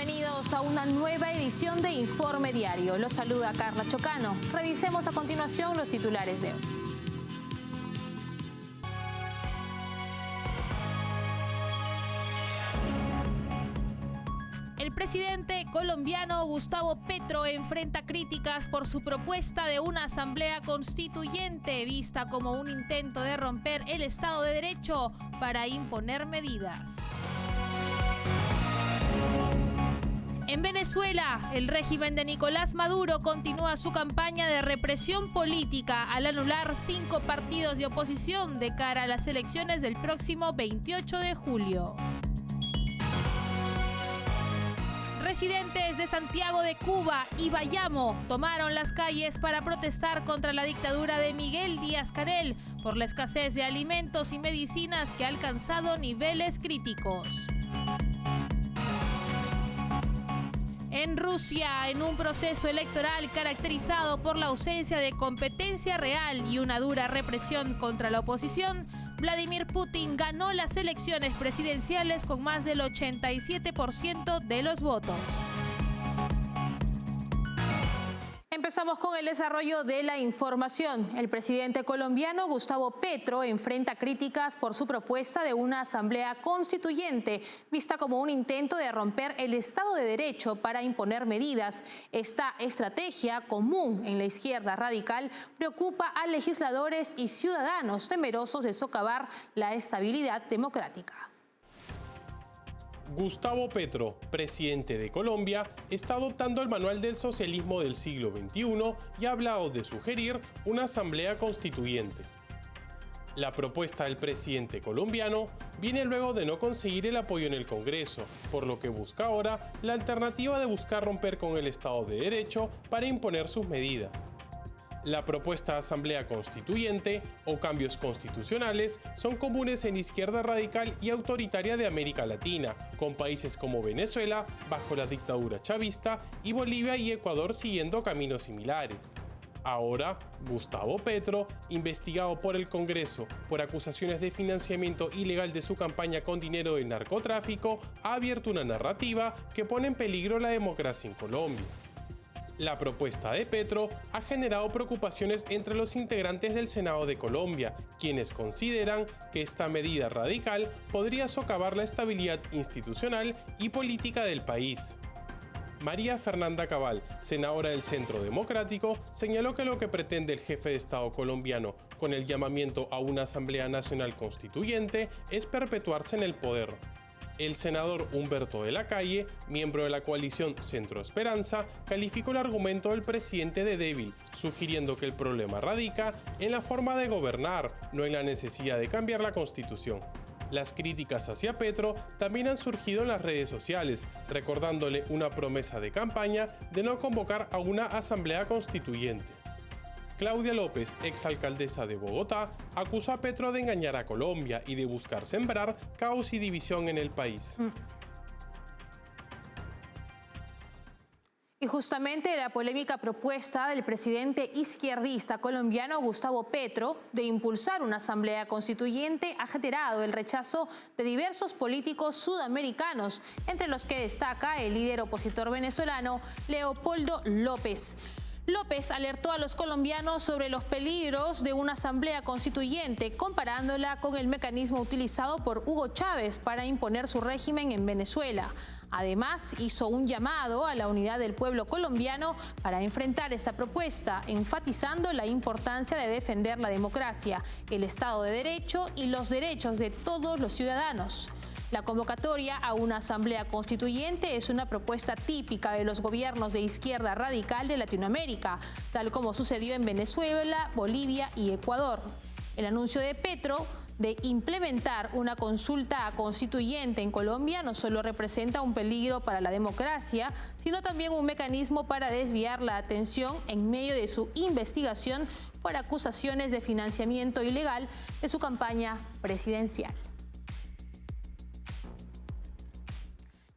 bienvenidos a una nueva edición de Informe Diario. Los saluda Carla Chocano. Revisemos a continuación los titulares de hoy. El presidente colombiano Gustavo Petro enfrenta críticas por su propuesta de una asamblea constituyente vista como un intento de romper el Estado de Derecho para imponer medidas. En Venezuela, el régimen de Nicolás Maduro continúa su campaña de represión política al anular 5 partidos de oposición de cara a las elecciones del próximo 28 de julio. Residentes de Santiago de Cuba y Bayamo tomaron las calles para protestar contra la dictadura de Miguel Díaz-Canel por la escasez de alimentos y medicinas que ha alcanzado niveles críticos. En Rusia, en un proceso electoral caracterizado por la ausencia de competencia real y una dura represión contra la oposición, Vladimir Putin ganó las elecciones presidenciales con más del 87% de los votos. Empezamos con el desarrollo de la información. El presidente colombiano Gustavo Petro enfrenta críticas por su propuesta de una asamblea constituyente, vista como un intento de romper el Estado de Derecho para imponer medidas. Esta estrategia común en la izquierda radical preocupa a legisladores y ciudadanos temerosos de socavar la estabilidad democrática. Gustavo Petro, presidente de Colombia, está adoptando el manual del socialismo del siglo XXI y ha hablado de sugerir una asamblea constituyente. La propuesta del presidente colombiano viene luego de no conseguir el apoyo en el Congreso, por lo que busca ahora la alternativa de buscar romper con el Estado de Derecho para imponer sus medidas. La propuesta de asamblea constituyente o cambios constitucionales son comunes en izquierda radical y autoritaria de América Latina, con países como Venezuela bajo la dictadura chavista y Bolivia y Ecuador siguiendo caminos similares. Ahora, Gustavo Petro, investigado por el Congreso por acusaciones de financiamiento ilegal de su campaña con dinero del narcotráfico, ha abierto una narrativa que pone en peligro la democracia en Colombia. La propuesta de Petro ha generado preocupaciones entre los integrantes del Senado de Colombia, quienes consideran que esta medida radical podría socavar la estabilidad institucional y política del país. María Fernanda Cabal, senadora del Centro Democrático, señaló que lo que pretende el jefe de Estado colombiano con el llamamiento a una Asamblea Nacional Constituyente es perpetuarse en el poder. El senador Humberto de la Calle, miembro de la coalición Centro Esperanza, calificó el argumento del presidente de débil, sugiriendo que el problema radica en la forma de gobernar, no en la necesidad de cambiar la Constitución. Las críticas hacia Petro también han surgido en las redes sociales, recordándole una promesa de campaña de no convocar a una asamblea constituyente. Claudia López, exalcaldesa de Bogotá, acusó a Petro de engañar a Colombia y de buscar sembrar caos y división en el país. Y justamente la polémica propuesta del presidente izquierdista colombiano Gustavo Petro de impulsar una asamblea constituyente ha generado el rechazo de diversos políticos sudamericanos, entre los que destaca el líder opositor venezolano Leopoldo López. López alertó a los colombianos sobre los peligros de una asamblea constituyente, comparándola con el mecanismo utilizado por Hugo Chávez para imponer su régimen en Venezuela. Además, hizo un llamado a la unidad del pueblo colombiano para enfrentar esta propuesta, enfatizando la importancia de defender la democracia, el Estado de Derecho y los derechos de todos los ciudadanos. La convocatoria a una asamblea constituyente es una propuesta típica de los gobiernos de izquierda radical de Latinoamérica, tal como sucedió en Venezuela, Bolivia y Ecuador. El anuncio de Petro de implementar una consulta constituyente en Colombia no solo representa un peligro para la democracia, sino también un mecanismo para desviar la atención en medio de su investigación por acusaciones de financiamiento ilegal de su campaña presidencial.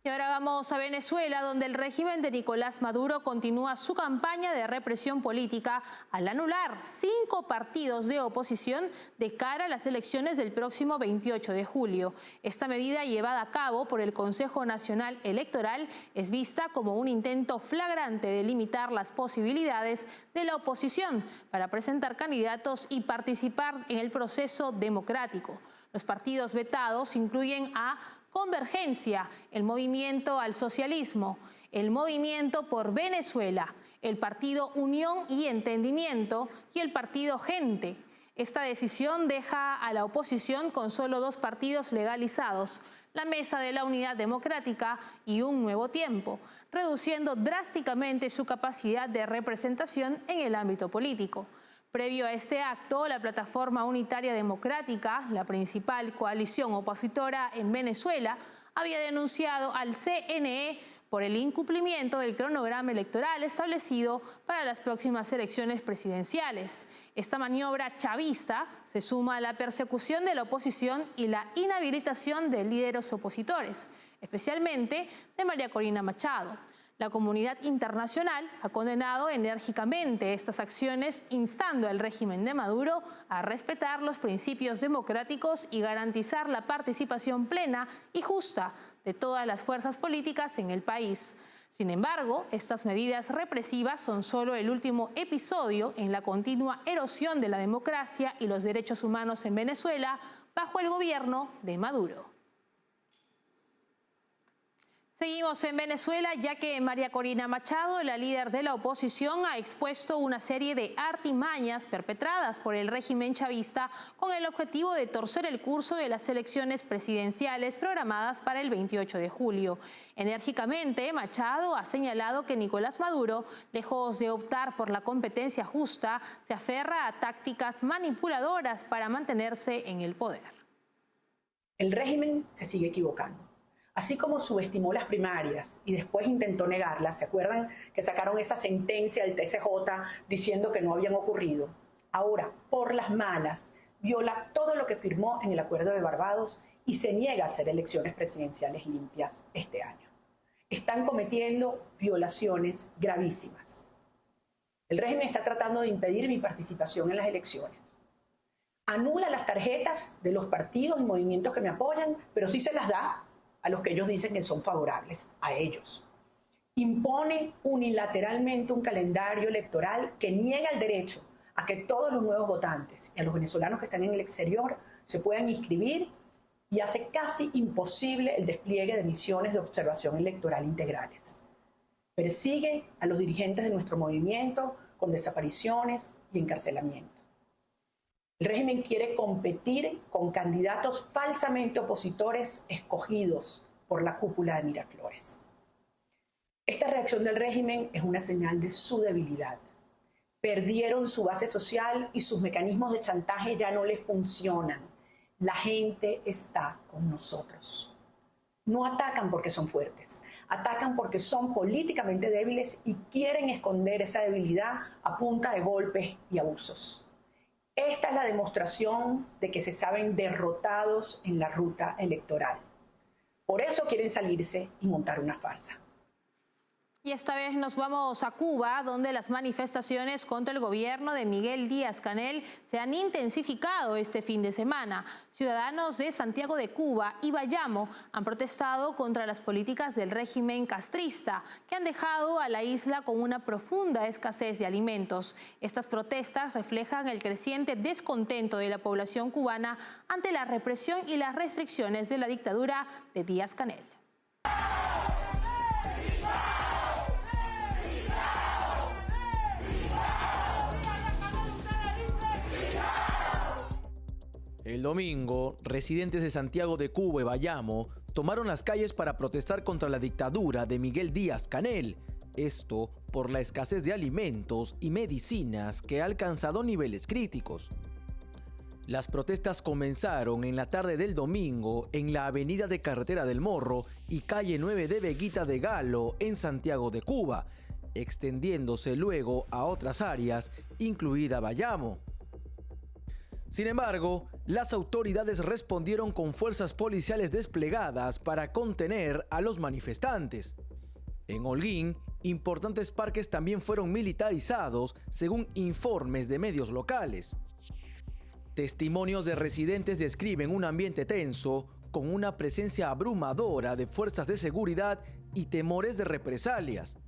Y ahora vamos a Venezuela, donde el régimen de Nicolás Maduro continúa su campaña de represión política al anular 5 partidos de oposición de cara a las elecciones del próximo 28 de julio. Esta medida, llevada a cabo por el Consejo Nacional Electoral, es vista como un intento flagrante de limitar las posibilidades de la oposición para presentar candidatos y participar en el proceso democrático. Los partidos vetados incluyen a Convergencia, el Movimiento al Socialismo, el Movimiento por Venezuela, el Partido Unión y Entendimiento y el Partido Gente. Esta decisión deja a la oposición con solo 2 partidos legalizados, la Mesa de la Unidad Democrática y Un Nuevo Tiempo, reduciendo drásticamente su capacidad de representación en el ámbito político. Previo a este acto, la Plataforma Unitaria Democrática, la principal coalición opositora en Venezuela, había denunciado al CNE por el incumplimiento del cronograma electoral establecido para las próximas elecciones presidenciales. Esta maniobra chavista se suma a la persecución de la oposición y la inhabilitación de líderes opositores, especialmente de María Corina Machado. La comunidad internacional ha condenado enérgicamente estas acciones, instando al régimen de Maduro a respetar los principios democráticos y garantizar la participación plena y justa de todas las fuerzas políticas en el país. Sin embargo, estas medidas represivas son solo el último episodio en la continua erosión de la democracia y los derechos humanos en Venezuela bajo el gobierno de Maduro. Seguimos en Venezuela, ya que María Corina Machado, la líder de la oposición, ha expuesto una serie de artimañas perpetradas por el régimen chavista con el objetivo de torcer el curso de las elecciones presidenciales programadas para el 28 de julio. Enérgicamente, Machado ha señalado que Nicolás Maduro, lejos de optar por la competencia justa, se aferra a tácticas manipuladoras para mantenerse en el poder. El régimen se sigue equivocando. Así como subestimó las primarias y después intentó negarlas, ¿se acuerdan que sacaron esa sentencia del TSJ diciendo que no habían ocurrido? Ahora, por las malas, viola todo lo que firmó en el Acuerdo de Barbados y se niega a hacer elecciones presidenciales limpias este año. Están cometiendo violaciones gravísimas. El régimen está tratando de impedir mi participación en las elecciones. Anula las tarjetas de los partidos y movimientos que me apoyan, pero sí se las da a los que ellos dicen que son favorables a ellos. Impone unilateralmente un calendario electoral que niega el derecho a que todos los nuevos votantes y a los venezolanos que están en el exterior se puedan inscribir y hace casi imposible el despliegue de misiones de observación electoral integrales. Persigue a los dirigentes de nuestro movimiento con desapariciones y encarcelamiento. El régimen quiere competir con candidatos falsamente opositores escogidos por la cúpula de Miraflores. Esta reacción del régimen es una señal de su debilidad. Perdieron su base social y sus mecanismos de chantaje ya no les funcionan. La gente está con nosotros. No atacan porque son fuertes, atacan porque son políticamente débiles y quieren esconder esa debilidad a punta de golpes y abusos. Esta es la demostración de que se saben derrotados en la ruta electoral. Por eso quieren salirse y montar una farsa. Y esta vez nos vamos a Cuba, donde las manifestaciones contra el gobierno de Miguel Díaz-Canel se han intensificado este fin de semana. Ciudadanos de Santiago de Cuba y Bayamo han protestado contra las políticas del régimen castrista, que han dejado a la isla con una profunda escasez de alimentos. Estas protestas reflejan el creciente descontento de la población cubana ante la represión y las restricciones de la dictadura de Díaz-Canel. El domingo, residentes de Santiago de Cuba y Bayamo tomaron las calles para protestar contra la dictadura de Miguel Díaz-Canel. Esto por la escasez de alimentos y medicinas que ha alcanzado niveles críticos. Las protestas comenzaron en la tarde del domingo en la avenida de Carretera del Morro y calle 9 de Veguita de Galo en Santiago de Cuba, extendiéndose luego a otras áreas, incluida Bayamo. Sin embargo, las autoridades respondieron con fuerzas policiales desplegadas para contener a los manifestantes. En Holguín, importantes parques también fueron militarizados, según informes de medios locales. Testimonios de residentes describen un ambiente tenso, con una presencia abrumadora de fuerzas de seguridad y temores de represalias.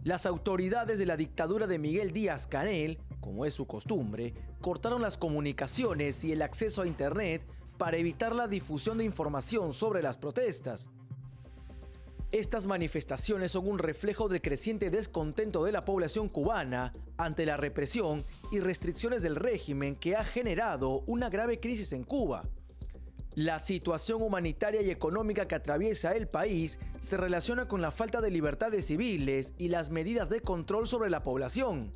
Las autoridades de la dictadura de Miguel Díaz-Canel, como es su costumbre, cortaron las comunicaciones y el acceso a Internet para evitar la difusión de información sobre las protestas. Estas manifestaciones son un reflejo del creciente descontento de la población cubana ante la represión y restricciones del régimen que ha generado una grave crisis en Cuba. La situación humanitaria y económica que atraviesa el país se relaciona con la falta de libertades civiles y las medidas de control sobre la población.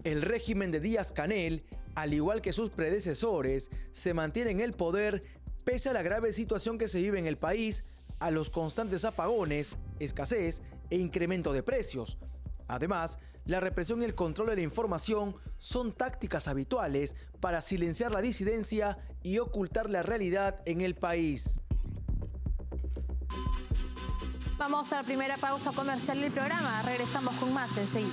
El régimen de Díaz-Canel, al igual que sus predecesores, se mantiene en el poder pese a la grave situación que se vive en el país, a los constantes apagones, escasez e incremento de precios. Además, la represión y el control de la información son tácticas habituales para silenciar la disidencia y ocultar la realidad en el país. Vamos a la primera pausa comercial del programa. Regresamos con más enseguida.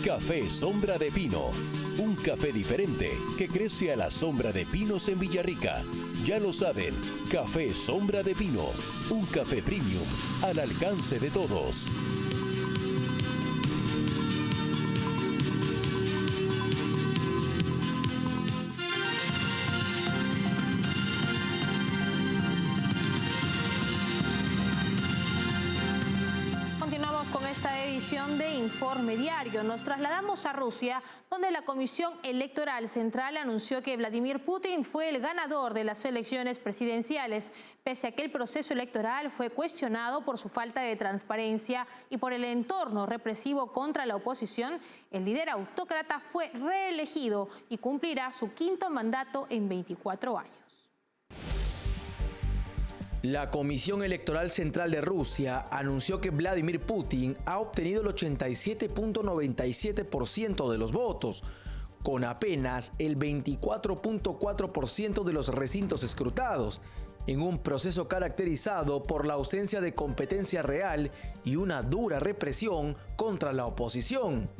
Café Sombra de Pino. Un café diferente que crece a la sombra de pinos en Villarrica. Ya lo saben, Café Sombra de Pino. Un café premium al alcance de todos. Con esta edición de Informe Diario nos trasladamos a Rusia, donde la Comisión Electoral Central anunció que Vladimir Putin fue el ganador de las elecciones presidenciales, pese a que el proceso electoral fue cuestionado por su falta de transparencia y por el entorno represivo contra la oposición. El líder autócrata fue reelegido y cumplirá su quinto mandato en 24 años. La Comisión Electoral Central de Rusia anunció que Vladimir Putin ha obtenido el 87.97% de los votos, con apenas el 24.4% de los recintos escrutados, en un proceso caracterizado por la ausencia de competencia real y una dura represión contra la oposición.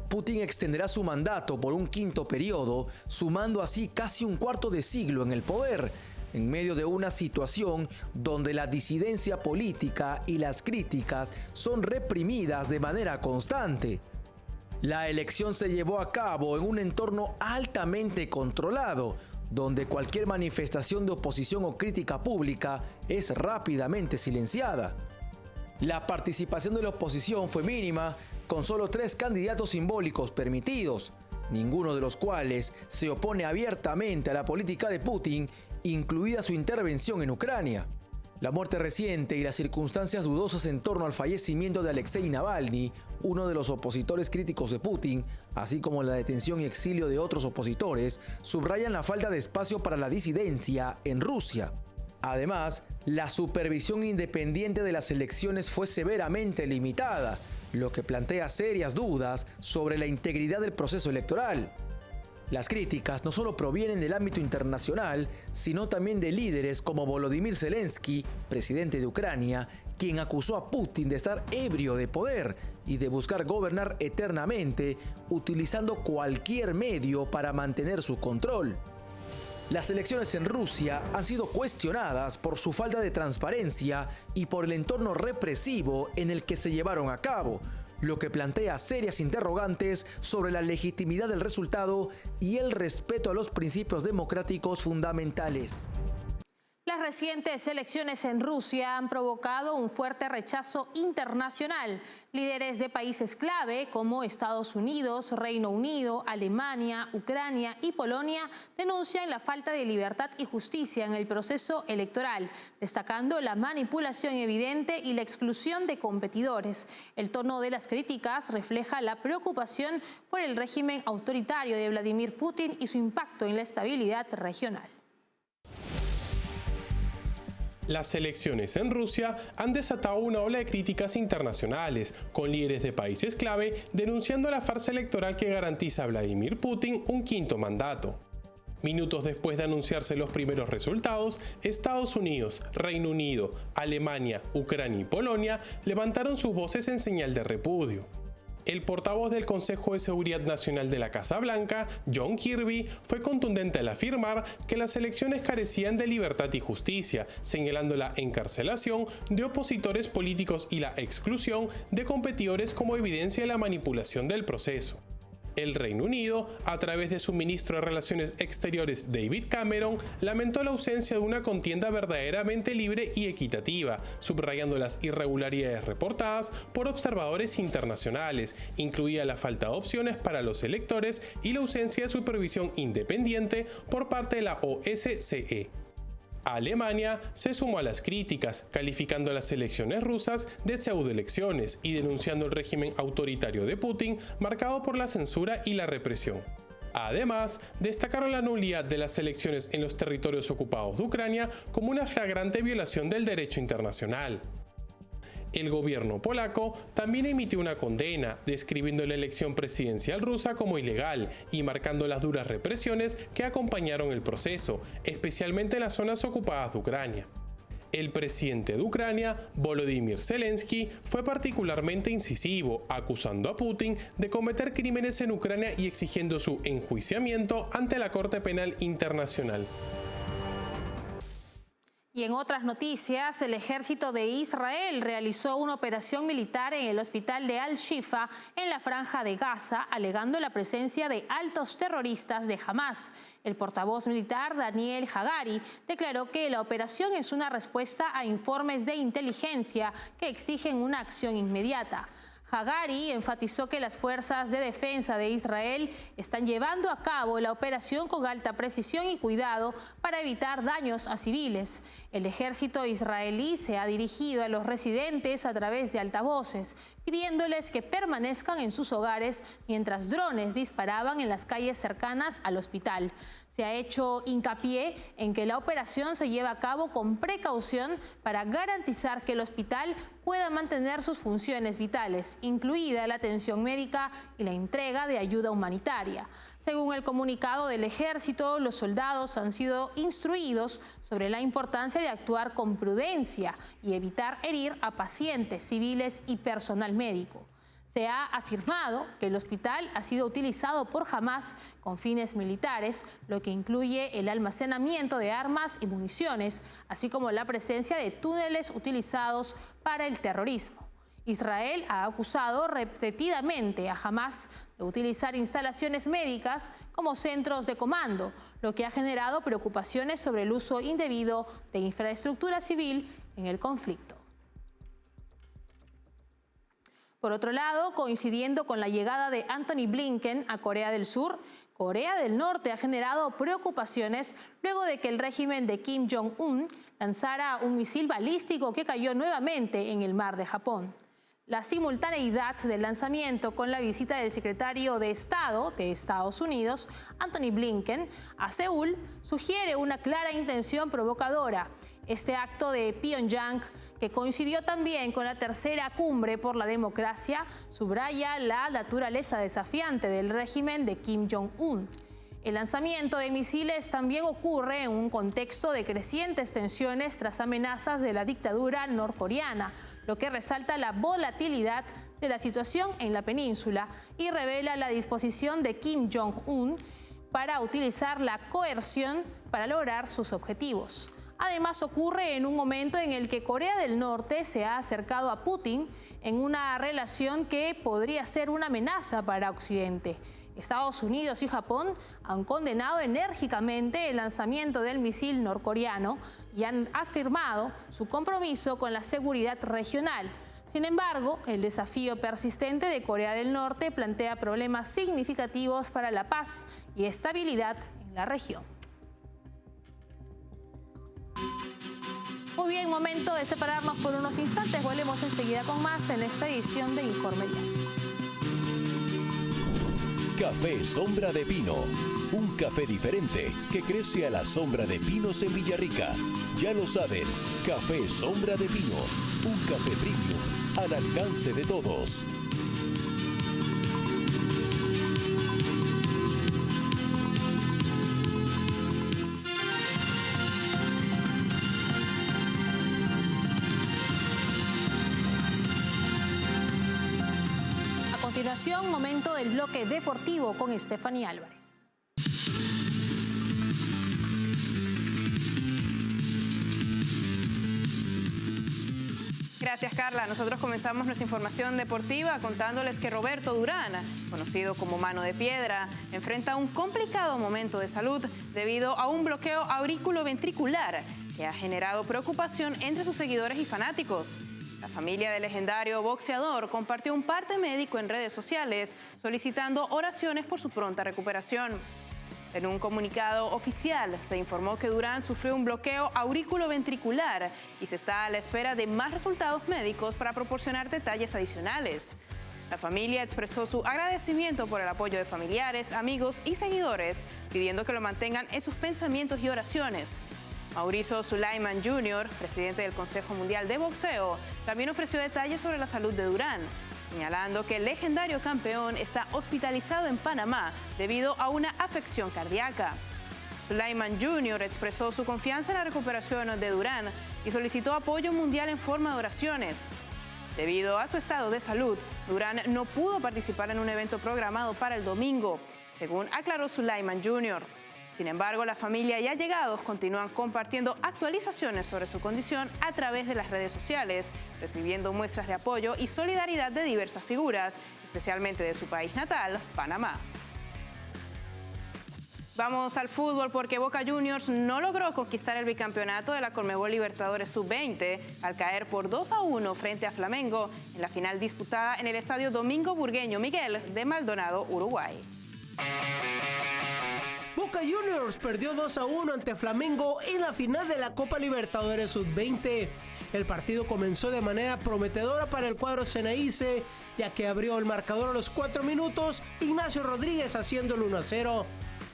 Putin extenderá su mandato por un quinto periodo, sumando así casi un cuarto de siglo en el poder, en medio de una situación donde la disidencia política y las críticas son reprimidas de manera constante. La elección se llevó a cabo en un entorno altamente controlado, donde cualquier manifestación de oposición o crítica pública es rápidamente silenciada. La participación de la oposición fue mínima, con solo 3 candidatos simbólicos permitidos, ninguno de los cuales se opone abiertamente a la política de Putin, incluida su intervención en Ucrania. La muerte reciente y las circunstancias dudosas en torno al fallecimiento de Alexei Navalny, uno de los opositores críticos de Putin, así como la detención y exilio de otros opositores, subrayan la falta de espacio para la disidencia en Rusia. Además, la supervisión independiente de las elecciones fue severamente limitada, lo que plantea serias dudas sobre la integridad del proceso electoral. Las críticas no solo provienen del ámbito internacional, sino también de líderes como Volodymyr Zelensky, presidente de Ucrania, quien acusó a Putin de estar ebrio de poder y de buscar gobernar eternamente, utilizando cualquier medio para mantener su control. Las elecciones en Rusia han sido cuestionadas por su falta de transparencia y por el entorno represivo en el que se llevaron a cabo, lo que plantea serias interrogantes sobre la legitimidad del resultado y el respeto a los principios democráticos fundamentales. Las recientes elecciones en Rusia han provocado un fuerte rechazo internacional. Líderes de países clave como Estados Unidos, Reino Unido, Alemania, Ucrania y Polonia denuncian la falta de libertad y justicia en el proceso electoral, destacando la manipulación evidente y la exclusión de competidores. El tono de las críticas refleja la preocupación por el régimen autoritario de Vladimir Putin y su impacto en la estabilidad regional. Las elecciones en Rusia han desatado una ola de críticas internacionales, con líderes de países clave denunciando la farsa electoral que garantiza a Vladimir Putin un quinto mandato. Minutos después de anunciarse los primeros resultados, Estados Unidos, Reino Unido, Alemania, Ucrania y Polonia levantaron sus voces en señal de repudio. El portavoz del Consejo de Seguridad Nacional de la Casa Blanca, John Kirby, fue contundente al afirmar que las elecciones carecían de libertad y justicia, señalando la encarcelación de opositores políticos y la exclusión de competidores como evidencia de la manipulación del proceso. El Reino Unido, a través de su ministro de Relaciones Exteriores David Cameron, lamentó la ausencia de una contienda verdaderamente libre y equitativa, subrayando las irregularidades reportadas por observadores internacionales, incluida la falta de opciones para los electores y la ausencia de supervisión independiente por parte de la OSCE. Alemania se sumó a las críticas, calificando las elecciones rusas de pseudoelecciones y denunciando el régimen autoritario de Putin, marcado por la censura y la represión. Además, destacaron la nulidad de las elecciones en los territorios ocupados de Ucrania como una flagrante violación del derecho internacional. El gobierno polaco también emitió una condena, describiendo la elección presidencial rusa como ilegal y marcando las duras represiones que acompañaron el proceso, especialmente en las zonas ocupadas de Ucrania. El presidente de Ucrania, Volodymyr Zelensky, fue particularmente incisivo, acusando a Putin de cometer crímenes en Ucrania y exigiendo su enjuiciamiento ante la Corte Penal Internacional. Y en otras noticias, el ejército de Israel realizó una operación militar en el hospital de Al-Shifa en la franja de Gaza, alegando la presencia de altos terroristas de Hamás. El portavoz militar Daniel Hagari declaró que la operación es una respuesta a informes de inteligencia que exigen una acción inmediata. Hagari enfatizó que las fuerzas de defensa de Israel están llevando a cabo la operación con alta precisión y cuidado para evitar daños a civiles. El ejército israelí se ha dirigido a los residentes a través de altavoces, pidiéndoles que permanezcan en sus hogares mientras drones disparaban en las calles cercanas al hospital. Se ha hecho hincapié en que la operación se lleva a cabo con precaución para garantizar que el hospital pueda mantener sus funciones vitales, incluida la atención médica y la entrega de ayuda humanitaria. Según el comunicado del ejército, los soldados han sido instruidos sobre la importancia de actuar con prudencia y evitar herir a pacientes, civiles y personal médico. Se ha afirmado que el hospital ha sido utilizado por Hamás con fines militares, lo que incluye el almacenamiento de armas y municiones, así como la presencia de túneles utilizados para el terrorismo. Israel ha acusado repetidamente a Hamás de utilizar instalaciones médicas como centros de comando, lo que ha generado preocupaciones sobre el uso indebido de infraestructura civil en el conflicto. Por otro lado, coincidiendo con la llegada de Antony Blinken a Corea del Sur, Corea del Norte ha generado preocupaciones luego de que el régimen de Kim Jong-un lanzara un misil balístico que cayó nuevamente en el mar de Japón. La simultaneidad del lanzamiento con la visita del secretario de Estado de Estados Unidos, Antony Blinken, a Seúl, sugiere una clara intención provocadora. Este acto de Pyongyang, que coincidió también con la tercera cumbre por la democracia, subraya la naturaleza desafiante del régimen de Kim Jong-un. El lanzamiento de misiles también ocurre en un contexto de crecientes tensiones tras amenazas de la dictadura norcoreana, lo que resalta la volatilidad de la situación en la península y revela la disposición de Kim Jong-un para utilizar la coerción para lograr sus objetivos. Además, ocurre en un momento en el que Corea del Norte se ha acercado a Putin en una relación que podría ser una amenaza para Occidente. Estados Unidos y Japón han condenado enérgicamente el lanzamiento del misil norcoreano y han afirmado su compromiso con la seguridad regional. Sin embargo, el desafío persistente de Corea del Norte plantea problemas significativos para la paz y estabilidad en la región. Muy bien, momento de separarnos por unos instantes. Volvemos enseguida con más en esta edición de Informe Diario. Café Sombra de Pino, un café diferente que crece a la sombra de pinos en Villarrica. Ya lo saben, Café Sombra de Pino, un café premium al alcance de todos. A continuación, momento del bloque deportivo con Stephanie Álvarez. Gracias, Carla. Nosotros comenzamos nuestra información deportiva contándoles que Roberto Durán, conocido como Mano de Piedra, enfrenta un complicado momento de salud debido a un bloqueo auriculoventricular que ha generado preocupación entre sus seguidores y fanáticos. La familia del legendario boxeador compartió un parte médico en redes sociales solicitando oraciones por su pronta recuperación. En un comunicado oficial se informó que Durán sufrió un bloqueo auriculoventricular y se está a la espera de más resultados médicos para proporcionar detalles adicionales. La familia expresó su agradecimiento por el apoyo de familiares, amigos y seguidores, pidiendo que lo mantengan en sus pensamientos y oraciones. Mauricio Sulaiman Jr., presidente del Consejo Mundial de Boxeo, también ofreció detalles sobre la salud de Durán, señalando que el legendario campeón está hospitalizado en Panamá debido a una afección cardíaca. Sulaiman Jr. expresó su confianza en la recuperación de Durán y solicitó apoyo mundial en forma de oraciones. Debido a su estado de salud, Durán no pudo participar en un evento programado para el domingo, según aclaró Sulaiman Jr. Sin embargo, la familia y allegados continúan compartiendo actualizaciones sobre su condición a través de las redes sociales, recibiendo muestras de apoyo y solidaridad de diversas figuras, especialmente de su país natal, Panamá. Vamos al fútbol porque Boca Juniors no logró conquistar el bicampeonato de la Conmebol Libertadores Sub-20 al caer por 2-1 frente a Flamengo en la final disputada en el Estadio Domingo Burgueño Miguel de Maldonado, Uruguay. Boca Juniors perdió 2-1 ante Flamengo en la final de la Copa Libertadores Sub-20. El partido comenzó de manera prometedora para el cuadro Ceneice, ya que abrió el marcador a los 4 minutos Ignacio Rodríguez haciendo el 1-0.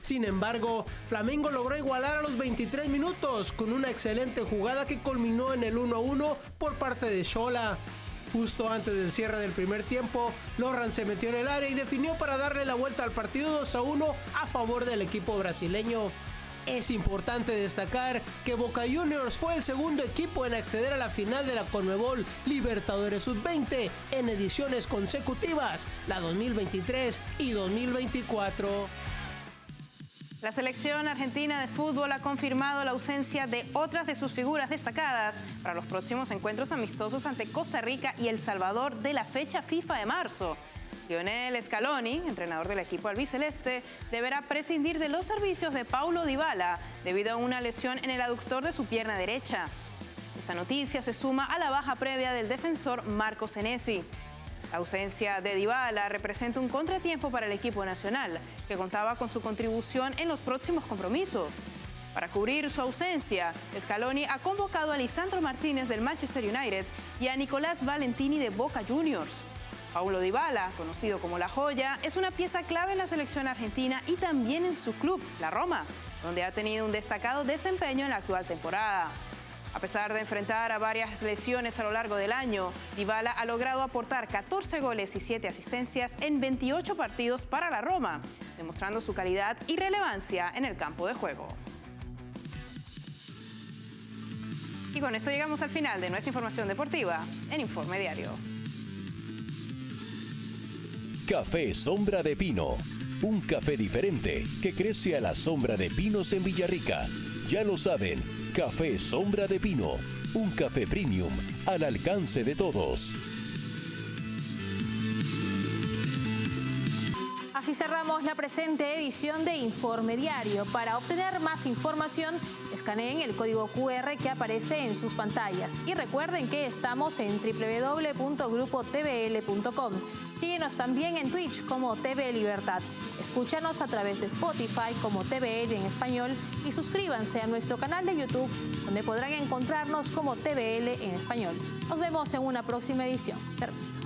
Sin embargo, Flamengo logró igualar a los 23 minutos con una excelente jugada que culminó en el 1-1 por parte de Xola. Justo antes del cierre del primer tiempo, Lorran se metió en el área y definió para darle la vuelta al partido 2-1 a favor del equipo brasileño. Es importante destacar que Boca Juniors fue el segundo equipo en acceder a la final de la Conmebol Libertadores Sub-20 en ediciones consecutivas, la 2023 y 2024. La selección argentina de fútbol ha confirmado la ausencia de otras de sus figuras destacadas para los próximos encuentros amistosos ante Costa Rica y El Salvador de la fecha FIFA de marzo. Lionel Scaloni, entrenador del equipo albiceleste, deberá prescindir de los servicios de Paulo Dybala debido a una lesión en el aductor de su pierna derecha. Esta noticia se suma a la baja previa del defensor Marco Senesi. La ausencia de Dybala representa un contratiempo para el equipo nacional, que contaba con su contribución en los próximos compromisos. Para cubrir su ausencia, Scaloni ha convocado a Lisandro Martínez del Manchester United y a Nicolás Valentini de Boca Juniors. Paulo Dybala, conocido como La Joya, es una pieza clave en la selección argentina y también en su club, la Roma, donde ha tenido un destacado desempeño en la actual temporada. A pesar de enfrentar a varias lesiones a lo largo del año, Dybala ha logrado aportar 14 goles y 7 asistencias en 28 partidos para la Roma, demostrando su calidad y relevancia en el campo de juego. Y con esto llegamos al final de nuestra información deportiva en Informe Diario. Café Sombra de Pino, un café diferente que crece a la sombra de pinos en Villarrica. Ya lo saben, Café Sombra de Pino, un café premium al alcance de todos. Así cerramos la presente edición de Informe Diario. Para obtener más información, escaneen el código QR que aparece en sus pantallas. Y recuerden que estamos en www.grupotvl.com. Síguenos también en Twitch como TV Libertad. Escúchanos a través de Spotify como TVL en español y suscríbanse a nuestro canal de YouTube, donde podrán encontrarnos como TVL en español. Nos vemos en una próxima edición. Permiso.